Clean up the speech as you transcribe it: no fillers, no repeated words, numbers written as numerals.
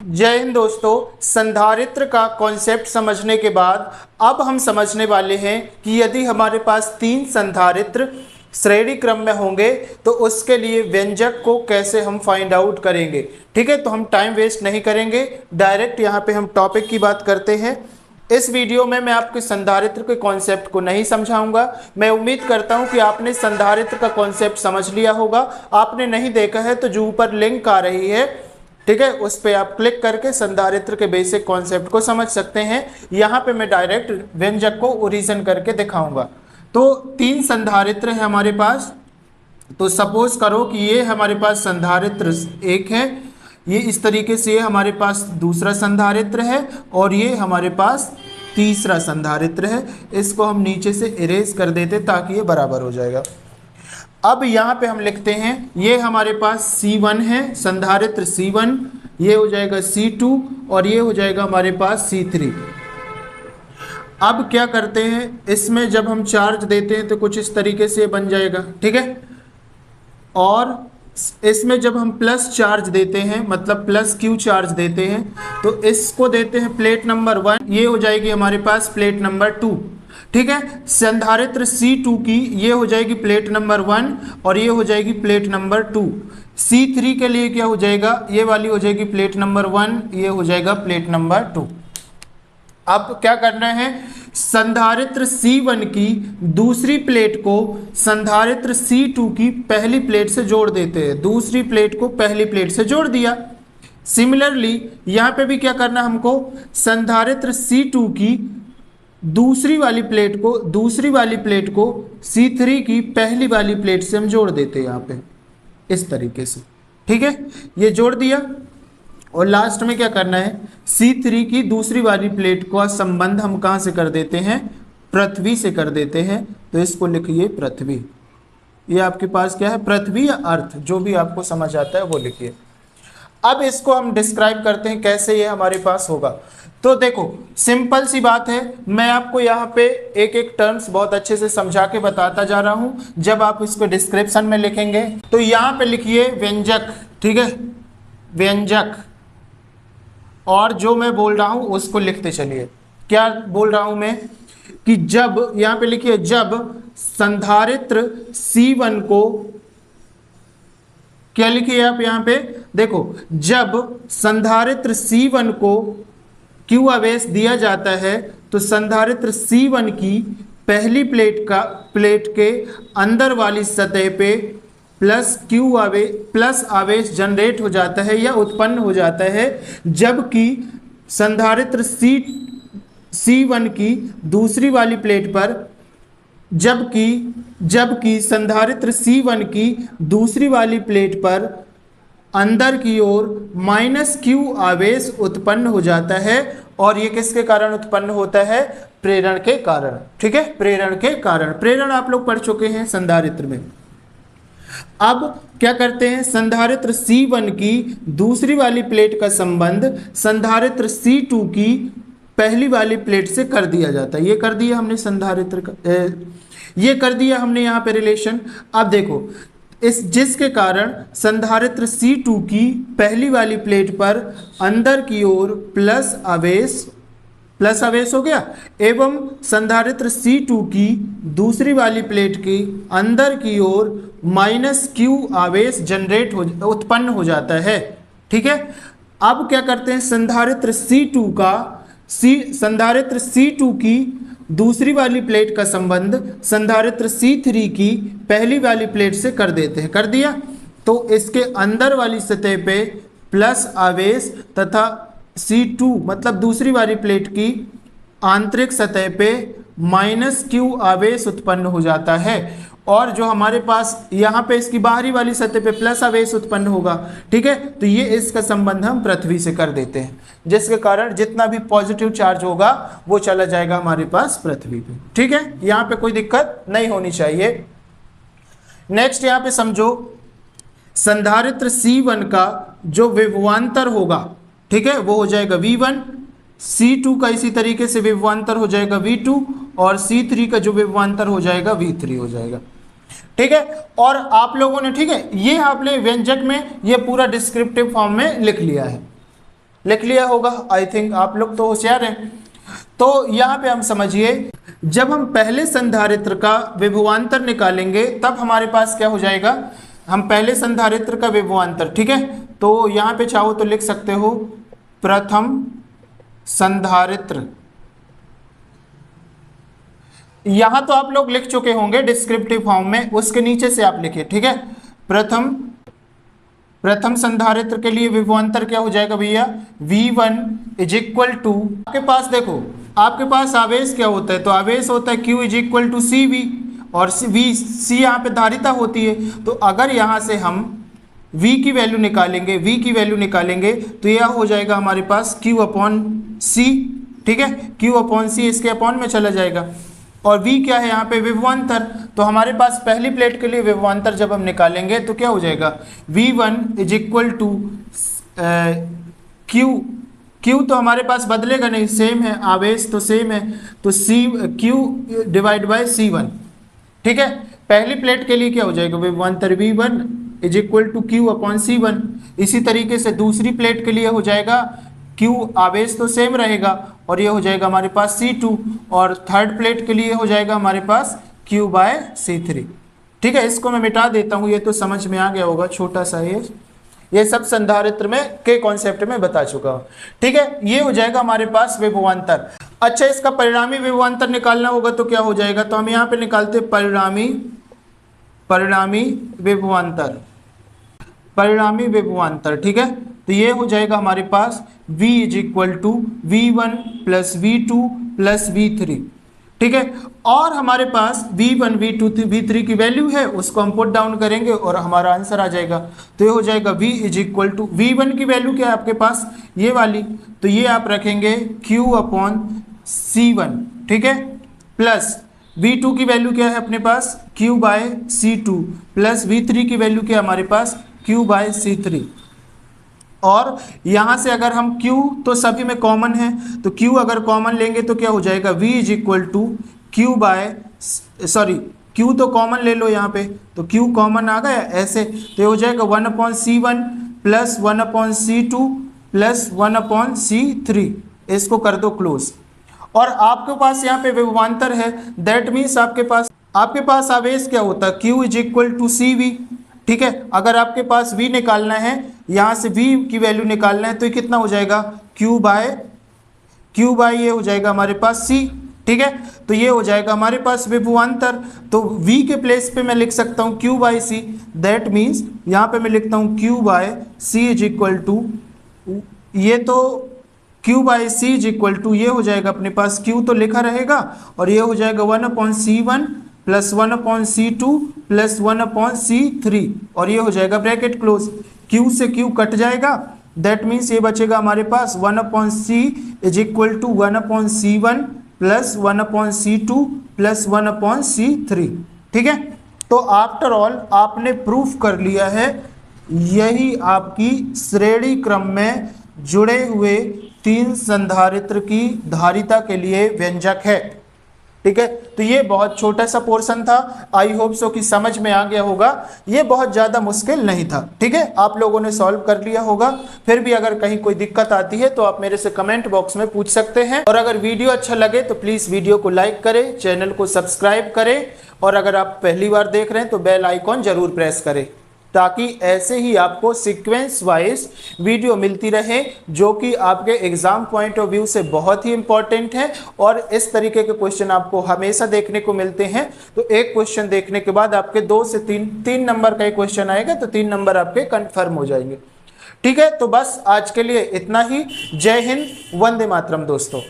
जय हिंद दोस्तों। संधारित्र का कॉन्सेप्ट समझने के बाद अब हम समझने वाले हैं कि यदि हमारे पास तीन संधारित्र श्रेणी क्रम में होंगे तो उसके लिए व्यंजक को कैसे हम फाइंड आउट करेंगे। ठीक है, तो हम टाइम वेस्ट नहीं करेंगे, डायरेक्ट यहाँ पे हम टॉपिक की बात करते हैं। इस वीडियो में मैं आपके संधारित्र के कॉन्सेप्ट को नहीं समझाऊंगा। मैं उम्मीद करता हूं कि आपने संधारित्र का कॉन्सेप्ट समझ लिया होगा। आपने नहीं देखा है तो जो ऊपर लिंक आ रही है, ठीक है, उस पर आप क्लिक करके संधारित्र के बेसिक कॉन्सेप्ट को समझ सकते हैं। यहाँ पे मैं डायरेक्ट व्यंजक को ओरिजिन करके दिखाऊंगा। तो तीन संधारित्र है हमारे पास। तो सपोज करो कि ये हमारे पास संधारित्र एक है, ये इस तरीके से हमारे पास दूसरा संधारित्र है और ये हमारे पास तीसरा संधारित्र है। इसको हम नीचे से इरेज कर देते ताकि ये बराबर हो जाएगा। अब यहाँ पे हम लिखते हैं ये हमारे पास C1 है, संधारित्र C1, ये हो जाएगा C2 और ये हो जाएगा हमारे पास C3। अब क्या करते हैं, इसमें जब हम चार्ज देते हैं तो कुछ इस तरीके से बन जाएगा, ठीक है। और इसमें जब हम प्लस चार्ज देते हैं, मतलब प्लस Q चार्ज देते हैं, तो इसको देते हैं प्लेट नंबर 1, ये हो जाएगी हमारे पास प्लेट नंबर 2, ठीक है। संधारित्र C2 की ये हो जाएगी प्लेट नंबर 1 और ये हो जाएगी प्लेट नंबर 2। C3 के लिए क्या हो जाएगा, ये वाली हो जाएगी प्लेट नंबर 1, ये हो जाएगा प्लेट नंबर 2। अब क्या करना है, संधारित्र C1 की दूसरी प्लेट को संधारित्र C2 की पहली प्लेट से जोड़ देते हैं। दूसरी प्लेट को पहली प्लेट से जोड़ दिया। सिमिलरली यहाँ पे भी क्या करना हमको, संधारित्र C2 की दूसरी वाली प्लेट को C3 की पहली वाली प्लेट से हम जोड़ देते हैं यहाँ पे इस तरीके से, ठीक है। ये जोड़ दिया और लास्ट में क्या करना है, C3 की दूसरी वाली प्लेट का संबंध हम कहाँ से कर देते हैं, पृथ्वी से कर देते हैं। तो इसको लिखिए पृथ्वी। ये आपके पास क्या है, पृथ्वी या अर्थ, जो भी आपको समझ आता है वो लिखिए। अब इसको हम डिस्क्राइब करते हैं कैसे ये हमारे पास होगा। तो देखो सिंपल सी बात है, मैं आपको यहाँ पे एक एक टर्म्स बहुत अच्छे से समझा के बताता जा रहा हूँ। जब आप इसको डिस्क्रिप्शन में लिखेंगे तो यहाँ पे लिखिए व्यंजक, ठीक है, व्यंजक। और जो मैं बोल रहा हूं उसको लिखते चलिए। क्या बोल रहा हूं मैं कि जब, यहां पे लिखिए, जब संधारित्र C1 को, क्या लिखिए आप यहां पे, देखो, जब संधारित्र C1 को Q आवेश दिया जाता है तो संधारित्र C1 की पहली प्लेट के अंदर वाली सतह पे प्लस आवेश जनरेट हो जाता है या उत्पन्न हो जाता है, जबकि संधारित्र C1 की दूसरी वाली प्लेट पर, जबकि संधारित्र C1 की दूसरी वाली प्लेट पर अंदर की ओर -Q आवेश उत्पन्न हो जाता है। और ये किसके कारण उत्पन्न होता है, प्रेरण के कारण, ठीक है, प्रेरण के कारण। प्रेरण आप लोग पढ़ चुके हैं संधारित्र में। अब क्या करते हैं, संधारित्र C1 की दूसरी वाली प्लेट का संबंध संधारित्र C2 की पहली वाली प्लेट से कर दिया जाता है। ये कर दिया हमने संधारित्र का, ये कर दिया हमने यहाँ पे रिलेशन। अब देखो, जिसके कारण संधारित्र C2 की पहली वाली प्लेट पर अंदर की ओर प्लस आवेश हो गया, एवं संधारित्र C2 की दूसरी वाली प्लेट की अंदर की ओर -Q आवेश उत्पन्न हो जाता है, ठीक है। अब क्या करते हैं, संधारित्र C2 की दूसरी वाली प्लेट का संबंध संधारित्र C3 की पहली वाली प्लेट से कर देते हैं। कर दिया तो इसके अंदर वाली सतह पे प्लस आवेश तथा C2 मतलब दूसरी वाली प्लेट की आंतरिक सतह पे -Q आवेश उत्पन्न हो जाता है। और जो हमारे पास यहाँ पे इसकी बाहरी वाली सतह पे प्लस आवेश उत्पन्न होगा, ठीक है। तो ये इसका संबंध हम पृथ्वी से कर देते हैं, जिसके कारण जितना भी पॉजिटिव चार्ज होगा वो चला जाएगा हमारे पास पृथ्वी पे, ठीक है। यहाँ पे कोई दिक्कत नहीं होनी चाहिए। नेक्स्ट यहाँ पे समझो, संधारित्र C1 का जो विभवांतर होगा, ठीक है, वो हो जाएगा V1, C2 का इसी तरीके से विभवांतर हो जाएगा V2 और C3 का जो विभवांतर हो जाएगा V3 हो जाएगा, ठीक है। और आप लोगों ने, ठीक है, ये आपने व्यंजक में ये पूरा डिस्क्रिप्टिव फॉर्म में लिख लिया है। लिख लिया होगा, आई थिंक आप लोग तो होशियार हैं। तो यहाँ पे हम समझिए, जब हम पहले संधारित्र का विभवांतर निकालेंगे तब हमारे पास क्या हो जाएगा, हम पहले संधारित्र का विभवांतर, ठीक है, तो यहाँ पे चाहो तो लिख सकते हो प्रथम संधारित्र। यहां तो आप लोग लिख चुके होंगे डिस्क्रिप्टिव फॉर्म में, उसके नीचे से आप लिखिए, ठीक है। प्रथम संधारित्र के लिए विभवांतर क्या हो जाएगा भैया, V1 इज इक्वल टू, आपके पास देखो, आपके पास आवेश क्या होता है, तो आवेश होता है Q is equal to CV, और C यहाँ पे धारिता होती है। तो अगर यहाँ से हम V की वैल्यू निकालेंगे तो यह हो जाएगा हमारे पास Q अपॉन C, ठीक है, Q अपॉन C इसके अपॉन में चला जाएगा। और V क्या है यहाँ पे, विभवांतर। तो हमारे पास पहली प्लेट के लिए विभवांतर जब हम निकालेंगे तो क्या हो जाएगा, V1 is equal to Q तो हमारे पास बदलेगा नहीं, सेम है, आवेश तो सेम है, तो Q डिवाइड बाय C1, ठीक है। पहली प्लेट के लिए क्या हो जाएगा, विभवांतर V1 is equal to Q upon C1। इसी तरीके से दूसरी प्लेट के लिए हो जाएगा Q, आवेश तो सेम रहेगा, और ये हो जाएगा हमारे पास C2, और थर्ड प्लेट के लिए हो जाएगा हमारे पास Q बाय C3, ठीक है। इसको मैं मिटा देता हूँ, ये तो समझ में आ गया होगा, छोटा सा ये सब संधारित्र में के कॉन्सेप्ट में बता चुका हूँ, ठीक है। ये हो जाएगा हमारे पास विभवांतर। अच्छा, इसका परिणामी विभवांतर निकालना होगा तो क्या हो जाएगा, तो हम यहाँ पे निकालते परिणामी विभवांतर, ठीक है। तो ये हो जाएगा हमारे पास V is equal to V1 plus V2 plus V3, ठीक है। और हमारे पास V1 V2 V3 की वैल्यू है, उसको हम पुट डाउन करेंगे और हमारा आंसर आ जाएगा। तो ये हो जाएगा V is equal to, V1 की वैल्यू क्या है आपके पास, ये वाली, तो ये आप रखेंगे Q अपॉन C1, ठीक है, प्लस V2 की वैल्यू क्या है अपने पास, Q bye C2, plus V3 की वैल्यू क्या है हमारे पास, Q बाय C3। और यहाँ से अगर हम Q तो सभी में कॉमन है, तो Q अगर कॉमन लेंगे तो क्या हो जाएगा, V is equal to Q तो कॉमन ले लो यहाँ पे, तो Q कॉमन आ गया ऐसे, तो ये हो जाएगा 1 upon C1 plus 1 upon C2 plus 1 upon C3, इसको कर दो क्लोज। और आपके पास यहाँ पे विभवांतर है, दैट मीन्स आपके पास आवेश क्या होता है, Q is equal to CV, ठीक है। अगर आपके पास V निकालना है, यहाँ से V की वैल्यू निकालना है, तो ये कितना हो जाएगा, Q बाय ये हो जाएगा हमारे पास C, ठीक है। तो ये हो जाएगा हमारे पास विभवांतर। तो V के प्लेस पे मैं लिख सकता हूँ Q by C, that means यहाँ पे मैं लिखता हूँ Q by C is equal to, ये तो Q by C is equal to, ये हो जाएगा अपने पास Q तो लिखा रहेगा, और ये हो जाएगा 1 upon C1 plus 1 upon C2 plus 1 upon C3, और ये हो जाएगा ब्रैकेट क्लोज। Q से Q कट जाएगा, दैट मीन्स ये बचेगा हमारे पास 1 upon C is equal to 1 upon C1 plus 1 upon C2 plus 1 upon C3, ठीक है। तो आफ्टर ऑल आपने प्रूफ कर लिया है, यही आपकी श्रेणी क्रम में जुड़े हुए 3 संधारित्र की धारिता के लिए व्यंजक है, ठीक है। तो ये बहुत छोटा सा पोर्शन था, आई होप सो कि समझ में आ गया होगा, ये बहुत ज़्यादा मुश्किल नहीं था, ठीक है। आप लोगों ने सॉल्व कर लिया होगा। फिर भी अगर कहीं कोई दिक्कत आती है तो आप मेरे से कमेंट बॉक्स में पूछ सकते हैं, और अगर वीडियो अच्छा लगे तो प्लीज़ वीडियो को लाइक करें, चैनल को सब्सक्राइब करें, और अगर आप पहली बार देख रहे हैं तो बेल आइकॉन जरूर प्रेस करें, ताकि ऐसे ही आपको सीक्वेंस वाइज वीडियो मिलती रहे, जो कि आपके एग्जाम पॉइंट ऑफ व्यू से बहुत ही इंपॉर्टेंट है। और इस तरीके के क्वेश्चन आपको हमेशा देखने को मिलते हैं। तो एक क्वेश्चन देखने के बाद आपके 2 से 3 नंबर का एक क्वेश्चन आएगा, तो 3 नंबर आपके कंफर्म हो जाएंगे, ठीक है। तो बस आज के लिए इतना ही। जय हिंद, वंदे मातरम दोस्तों।